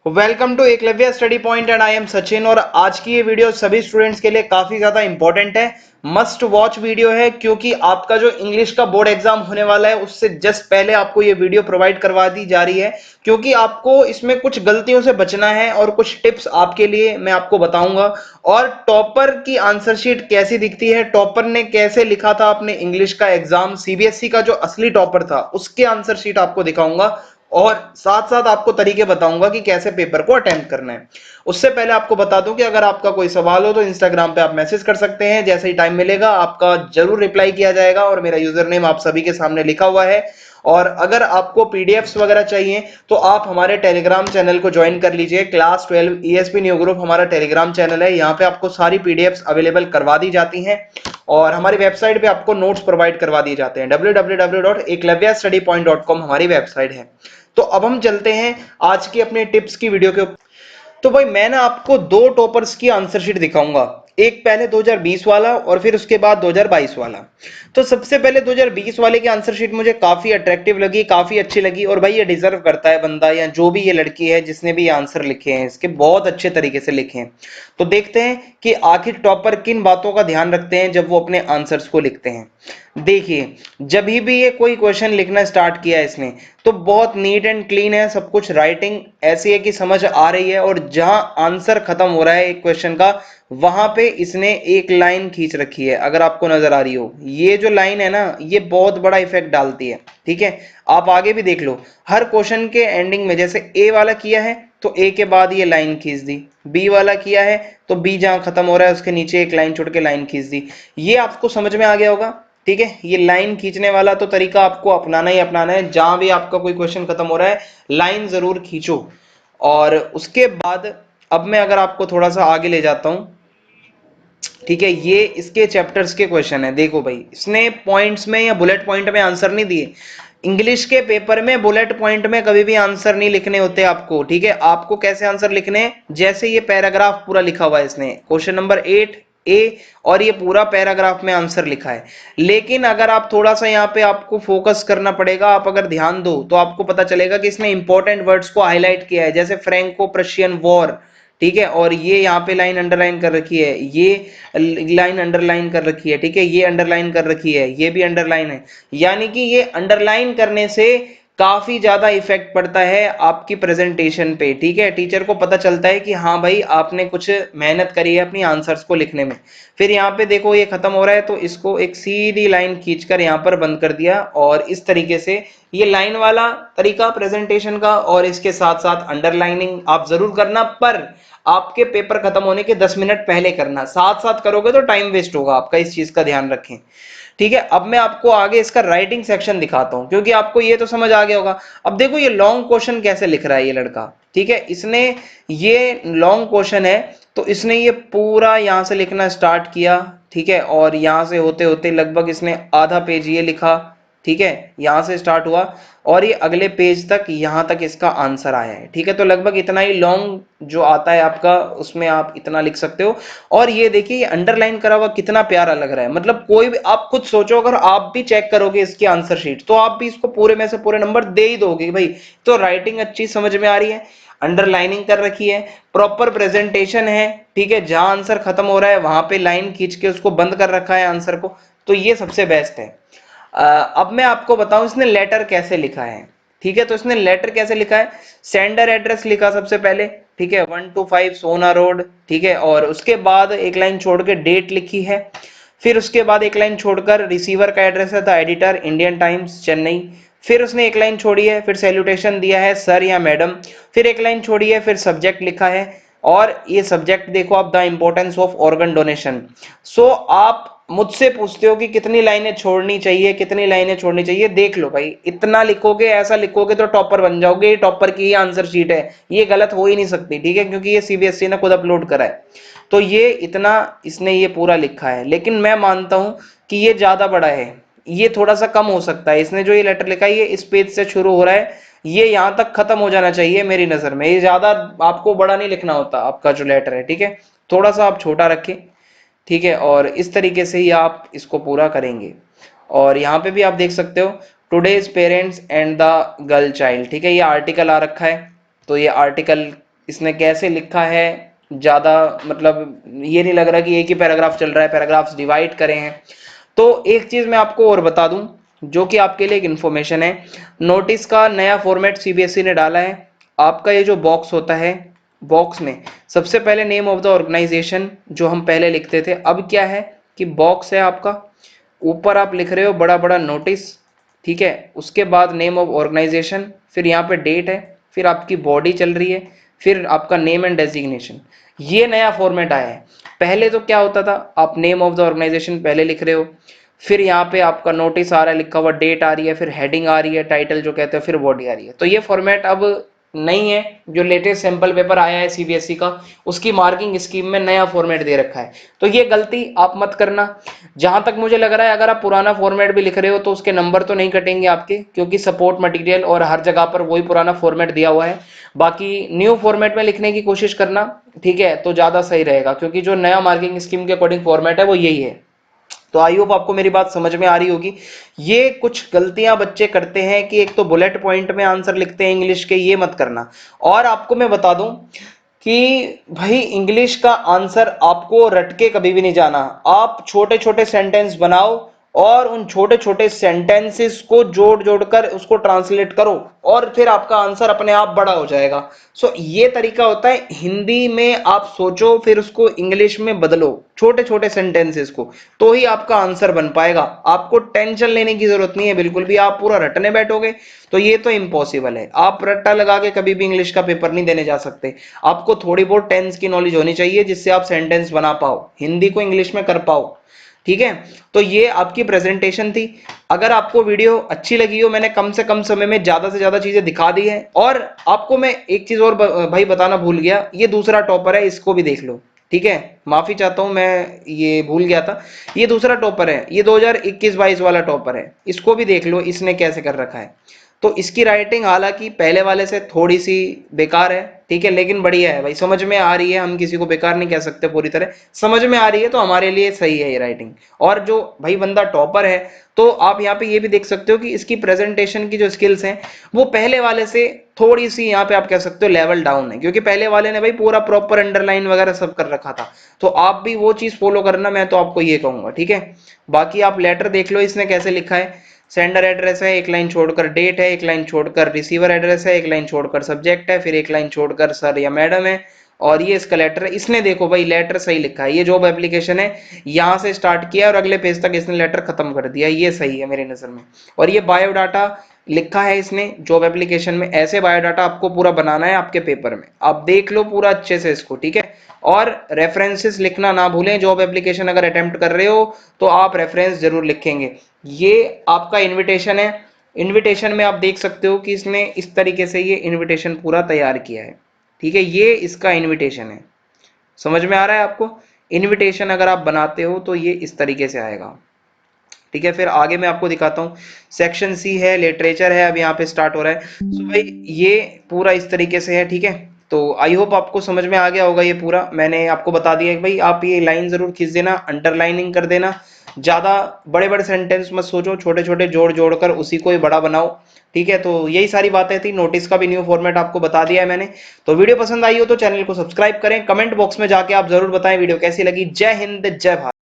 Welcome to Eklavya study point and I am Sachin. और आज की ये वीडियो सभी स्टूडेंट्स के लिए काफी ज्यादा इंपॉर्टेंट है, मस्ट वॉच वीडियो है, क्योंकि आपका जो इंग्लिश का बोर्ड एग्जाम होने वाला है उससे जस्ट पहले आपको ये वीडियो प्रोवाइड करवा दी जा रही है, क्योंकि आपको इसमें कुछ गलतियों से बचना है और कुछ टिप्स आपके लिए मैं आपको बताऊंगा। और टॉपर की आंसर शीट कैसी दिखती है, टॉपर ने कैसे लिखा था अपने इंग्लिश का एग्जाम, सीबीएसई का जो असली टॉपर था उसके आंसर शीट आपको दिखाऊंगा और साथ साथ आपको तरीके बताऊंगा कि कैसे पेपर को अटेम्प्ट करना है। उससे पहले आपको बता दूं कि अगर आपका कोई सवाल हो तो इंस्टाग्राम पे आप मैसेज कर सकते हैं, जैसे ही टाइम मिलेगा आपका जरूर रिप्लाई किया जाएगा और मेरा यूजर नेम आप सभी के सामने लिखा हुआ है। और अगर आपको पीडीएफ्स वगैरह चाहिए तो आप हमारे टेलीग्राम चैनल को ज्वाइन कर लीजिए। क्लास 12 ईएसपी न्यू ग्रुप हमारा टेलीग्राम चैनल है, यहाँ पे आपको सारी पीडीएफ्स अवेलेबल करवा दी जाती हैं और हमारी वेबसाइट पे आपको नोट्स प्रोवाइड करवा दिए जाते हैं। www.eklavyastudypoint.com हमारी वेबसाइट है। तो अब हम चलते हैं आज की अपने टिप्स की वीडियो के ऊपर। तो भाई मैं ना आपको दो टॉपर्स की आंसर शीट दिखाऊंगा, एक पहले 2020 वाला और फिर उसके बाद 2022 वाला। तो सबसे पहले 2020 वाले की आंसर शीट मुझे काफी अट्रैक्टिव लगी, काफी अच्छी लगी और भाई ये डिजर्व करता है बंदा या जो भी ये लड़की है जिसने भी ये आंसर लिखे हैं इसके बहुत अच्छे तरीके से लिखे हैं। तो देखते हैं कि आखिर टॉपर किन बातों का ध्यान रखते हैं जब वो अपने आंसर्स को लिखते हैं। देखिए, जब भी ये कोई क्वेश्चन लिखना स्टार्ट किया है इसने तो बहुत नीट एंड क्लीन है, सब कुछ राइटिंग ऐसी है कि समझ आ रही है और जहां आंसर खत्म हो रहा है एक क्वेश्चन का वहां पे इसने एक लाइन खींच रखी है। अगर आपको नजर आ रही हो ये जो लाइन है ना, ये बहुत बड़ा इफेक्ट डालती है। ठीक है, आप आगे भी देख लो, हर क्वेश्चन के एंडिंग में जैसे ए वाला किया है तो ए के बाद ये लाइन खींच दी, बी वाला किया है तो बी जहां खत्म हो रहा है उसके नीचे एक लाइन छोड़ के लाइन खींच दी। ये आपको समझ में आ गया होगा। ठीक है, ये लाइन खींचने वाला तो तरीका आपको अपनाना ही अपनाना है, जहां भी आपका कोई क्वेश्चन खत्म हो रहा है लाइन जरूर खींचो। और उसके बाद अब मैं अगर आपको थोड़ा सा आगे ले जाता हूं, ठीक है, ये इसके चैप्टर्स के क्वेश्चन है। देखो भाई, इसने पॉइंट्स में या बुलेट पॉइंट में आंसर नहीं दिए। इंग्लिश के पेपर में बुलेट पॉइंट में कभी भी आंसर नहीं लिखने होते आपको। ठीक है, आपको कैसे आंसर लिखने हैं, जैसे ये पैराग्राफ पूरा लिखा हुआ है इसने, क्वेश्चन नंबर 8 ए, और ये पूरा पैराग्राफ में आंसर लिखा है। लेकिन अगर आप थोड़ा सा यहाँ पे आपको फोकस करना पड़ेगा, आप अगर ध्यान दो तो आपको पता चलेगा कि इसने इंपॉर्टेंट वर्ड्स को हाईलाइट किया है, जैसे फ्रैंको प्रशियन वॉर। ठीक है, और ये यहाँ पे लाइन अंडरलाइन कर रखी है, ये लाइन अंडरलाइन कर रखी है। ठीक है, ये अंडरलाइन कर रखी है, ये भी अंडरलाइन है। यानी कि ये अंडरलाइन करने से काफी ज्यादा इफेक्ट पड़ता है आपकी प्रेजेंटेशन पे। ठीक है, टीचर को पता चलता है कि हाँ भाई आपने कुछ मेहनत करी है अपनी आंसर्स को लिखने में। फिर यहाँ पे देखो ये खत्म हो रहा है तो इसको एक सीधी लाइन खींचकर यहाँ पर बंद कर दिया, और इस तरीके से ये लाइन वाला तरीका प्रेजेंटेशन का और इसके साथ साथ अंडरलाइनिंग आप जरूर करना, पर आपके पेपर खत्म होने के 10 मिनट पहले करना। साथ साथ करोगे तो टाइम वेस्ट होगा आपका, इस चीज का ध्यान रखें। ठीक है, अब मैं आपको आगे इसका राइटिंग सेक्शन दिखाता हूं, क्योंकि आपको ये तो समझ आ गया होगा। अब देखो ये लॉन्ग क्वेश्चन कैसे लिख रहा है ये लड़का। ठीक है, इसने ये लॉन्ग क्वेश्चन है तो इसने ये पूरा यहां से लिखना स्टार्ट किया। ठीक है, और यहां से होते होते लगभग इसने आधा पेज ये लिखा। ठीक है, यहां से स्टार्ट हुआ और ये अगले पेज तक, यहां तक इसका आंसर आया है। ठीक है, तो लगभग इतना ही लॉन्ग जो आता है आपका उसमें आप इतना लिख सकते हो। और ये देखिए ये अंडरलाइन करा हुआ कितना प्यारा लग रहा है, मतलब कोई भी आप खुद सोचो, अगर आप भी चेक करोगे इसकी आंसर शीट तो आप भी इसको पूरे में से पूरे नंबर दे ही दोगे भाई। तो राइटिंग अच्छी समझ में आ रही है, अंडरलाइनिंग कर रखी है, प्रॉपर प्रेजेंटेशन है। ठीक है, जहां आंसर खत्म हो रहा है वहां पे लाइन खींच के उसको बंद कर रखा है आंसर को, तो ये सबसे बेस्ट है। अब मैं आपको बताऊं इसने लेटर कैसे लिखा है। ठीक है, तो इसने लेटर कैसे लिखा है, सेंडर एड्रेस लिखा सबसे पहले। ठीक है, 125 सोना रोड। ठीक है, और उसके बाद एक लाइन छोड़ के डेट लिखी है। फिर उसके बाद एक लाइन छोड़कर रिसीवर का एड्रेस है, the editor Indian times Chennai. फिर उसने एक लाइन छोड़ी है, फिर सैल्यूटेशन दिया है सर या मैडम। फिर एक लाइन छोड़ी है, फिर सब्जेक्ट लिखा है, और ये सब्जेक्ट देखो आप, the importance of organ donation. So आप मुझसे पूछते हो कि कितनी लाइनें छोड़नी चाहिए, कितनी लाइनें छोड़नी चाहिए, देख लो भाई, इतना लिखोगे, ऐसा लिखोगे तो टॉपर बन जाओगे। ये टॉपर की ही आंसर शीट है, ये गलत हो ही नहीं सकती। ठीक है, क्योंकि ये सीबीएसई ने खुद अपलोड करा है। तो ये इतना इसने ये पूरा लिखा है, लेकिन मैं मानता हूं कि ये ज्यादा बड़ा है, ये थोड़ा सा कम हो सकता है। इसने जो ये लेटर लिखा है ये इस पेज से शुरू हो रहा है, ये यहां तक खत्म हो जाना चाहिए मेरी नजर में। ये ज्यादा आपको बड़ा नहीं लिखना होता आपका जो लेटर है। ठीक है, थोड़ा सा आप छोटा रखें। ठीक है, और इस तरीके से ही आप इसको पूरा करेंगे। और यहाँ पे भी आप देख सकते हो, today's parents and the girl child. ठीक है, ये आर्टिकल आ रखा है, तो ये आर्टिकल इसने कैसे लिखा है, ज्यादा मतलब ये नहीं लग रहा कि एक ही पैराग्राफ चल रहा है, पैराग्राफ्स डिवाइड करे हैं। तो एक चीज मैं आपको और बता दूं जो कि आपके लिए एक इन्फॉर्मेशन है, नोटिस का नया फॉर्मेट सीबीएसई ने डाला है। आपका ये जो बॉक्स होता है, बॉक्स में सबसे पहले नेम ऑफ द ऑर्गेनाइजेशन जो हम पहले लिखते थे, अब क्या है कि बॉक्स है आपका, ऊपर आप लिख रहे हो बड़ा बड़ा नोटिस, ठीक है, उसके बाद नेम ऑफ ऑर्गेनाइजेशन, फिर यहाँ पे डेट है, फिर आपकी बॉडी चल रही है, फिर आपका नेम एंड डेजिग्नेशन। ये नया फॉर्मेट आया है। पहले तो क्या होता था, आप नेम ऑफ द ऑर्गेनाइजेशन पहले लिख रहे हो, फिर यहाँ पे आपका नोटिस आ रहा है लिखा हुआ, डेट आ रही है, फिर हेडिंग आ रही है, टाइटल जो कहते हैं, फिर बॉडी आ रही है। तो ये फॉर्मेट अब नहीं है। जो लेटेस्ट सैंपल पेपर आया है सीबीएसई का, उसकी मार्किंग स्कीम में नया फॉर्मेट दे रखा है। तो ये गलती आप मत करना। जहां तक मुझे लग रहा है अगर आप पुराना फॉर्मेट भी लिख रहे हो तो उसके नंबर तो नहीं कटेंगे आपके, क्योंकि सपोर्ट मटेरियल और हर जगह पर वही पुराना फॉर्मेट दिया हुआ है। बाकी न्यू फॉर्मेट में लिखने की कोशिश करना, ठीक है, तो ज्यादा सही रहेगा, क्योंकि जो नया मार्किंग स्कीम के अकॉर्डिंग फॉर्मेट है वो यही है। तो आई होप आपको मेरी बात समझ में आ रही होगी। ये कुछ गलतियां बच्चे करते हैं कि एक तो बुलेट पॉइंट में आंसर लिखते हैं इंग्लिश के, ये मत करना। और आपको मैं बता दूं कि भाई इंग्लिश का आंसर आपको रट के कभी भी नहीं जाना। आप छोटे छोटे सेंटेंस बनाओ और उन छोटे छोटे सेंटेंसेस को जोड़ जोड़कर उसको ट्रांसलेट करो, और फिर आपका आंसर अपने आप बड़ा हो जाएगा। ये तरीका होता है। हिंदी में आप सोचो, फिर उसको इंग्लिश में बदलो, छोटे छोटे सेंटेंसेस को, तो ही आपका आंसर बन पाएगा। आपको टेंशन लेने की जरूरत नहीं है बिल्कुल भी। आप पूरा रटने बैठोगे तो ये तो इम्पॉसिबल है। आप रट्टा लगा के कभी भी इंग्लिश का पेपर नहीं देने जा सकते। आपको थोड़ी बहुत टेंस की नॉलेज होनी चाहिए जिससे आप सेंटेंस बना पाओ, हिंदी को इंग्लिश में कर पाओ, ठीक है। तो ये आपकी प्रेजेंटेशन थी। अगर आपको वीडियो अच्छी लगी हो, मैंने कम से कम समय में ज्यादा से ज्यादा चीजें दिखा दी है। और आपको मैं एक चीज और भाई बताना भूल गया, ये दूसरा टॉपर है, इसको भी देख लो, ठीक है। माफी चाहता हूं, मैं ये भूल गया था। ये दूसरा टॉपर है, ये 2021-22 वाला टॉपर है, इसको भी देख लो इसने कैसे कर रखा है। तो इसकी राइटिंग हालांकि पहले वाले से थोड़ी सी बेकार है, ठीक है, लेकिन बढ़िया है भाई, समझ में आ रही है। हम किसी को बेकार नहीं कह सकते, पूरी तरह समझ में आ रही है तो हमारे लिए सही है ये राइटिंग। और जो भाई बंदा टॉपर है, तो आप यहाँ पे ये भी देख सकते हो कि इसकी प्रेजेंटेशन की जो स्किल्स हैं वो पहले वाले से थोड़ी सी, यहाँ पे आप कह सकते हो लेवल डाउन है, क्योंकि पहले वाले ने भाई पूरा प्रॉपर अंडरलाइन वगैरह सब कर रखा था। तो आप भी वो चीज फॉलो करना, मैं तो आपको ये कहूंगा, ठीक है। बाकी आप लेटर देख लो इसने कैसे लिखा है। सेंडर एड्रेस है, एक लाइन छोड़कर डेट है, एक लाइन छोड़कर रिसीवर एड्रेस है, एक लाइन छोड़कर सब्जेक्ट है, फिर एक लाइन छोड़कर सर या मैडम है, और ये इसका लेटर है। इसने देखो भाई लेटर सही लिखा है। ये जॉब एप्लीकेशन है, यहां से स्टार्ट किया और अगले पेज तक इसने लेटर खत्म कर दिया, ये सही है मेरी नजर में। और ये बायोडाटा लिखा है इसने जॉब एप्लीकेशन में। ऐसे बायोडाटा आपको पूरा बनाना है आपके पेपर में, आप देख लो पूरा अच्छे से इसको, ठीक है। और रेफरेंसेस लिखना ना भूलें। जॉब एप्लीकेशन अगर अटेम्प्ट कर रहे हो तो आप रेफरेंस जरूर लिखेंगे। ये आपका इनविटेशन है। इनविटेशन में आप देख सकते हो कि इसने इस तरीके से ये इनविटेशन पूरा तैयार किया है, ठीक है। ये इसका इनविटेशन है, समझ में आ रहा है आपको। इनविटेशन अगर आप बनाते हो तो ये इस तरीके से आएगा, ठीक है। फिर आगे मैं आपको दिखाता हूँ। सेक्शन सी है, लिटरेचर है, अब यहाँ पे स्टार्ट हो रहा है। भाई ये पूरा इस तरीके से है, ठीक है। तो आई होप आपको समझ में आ गया होगा। ये पूरा मैंने आपको बता दिया है। भाई आप ये लाइन जरूर खींच देना, अंडरलाइनिंग कर देना। ज्यादा बड़े बड़े सेंटेंस मत सोचो, छोटे छोटे जोड़ जोड़कर उसी को ही बड़ा बनाओ, ठीक है। तो यही सारी बातें थी। नोटिस का भी न्यू फॉर्मेट आपको बता दिया है मैंने। तो वीडियो पसंद आई हो तो चैनल को सब्सक्राइब करें, कमेंट बॉक्स में जाके आप जरूर बताएं वीडियो कैसी लगी। जय हिंद, जय भारत।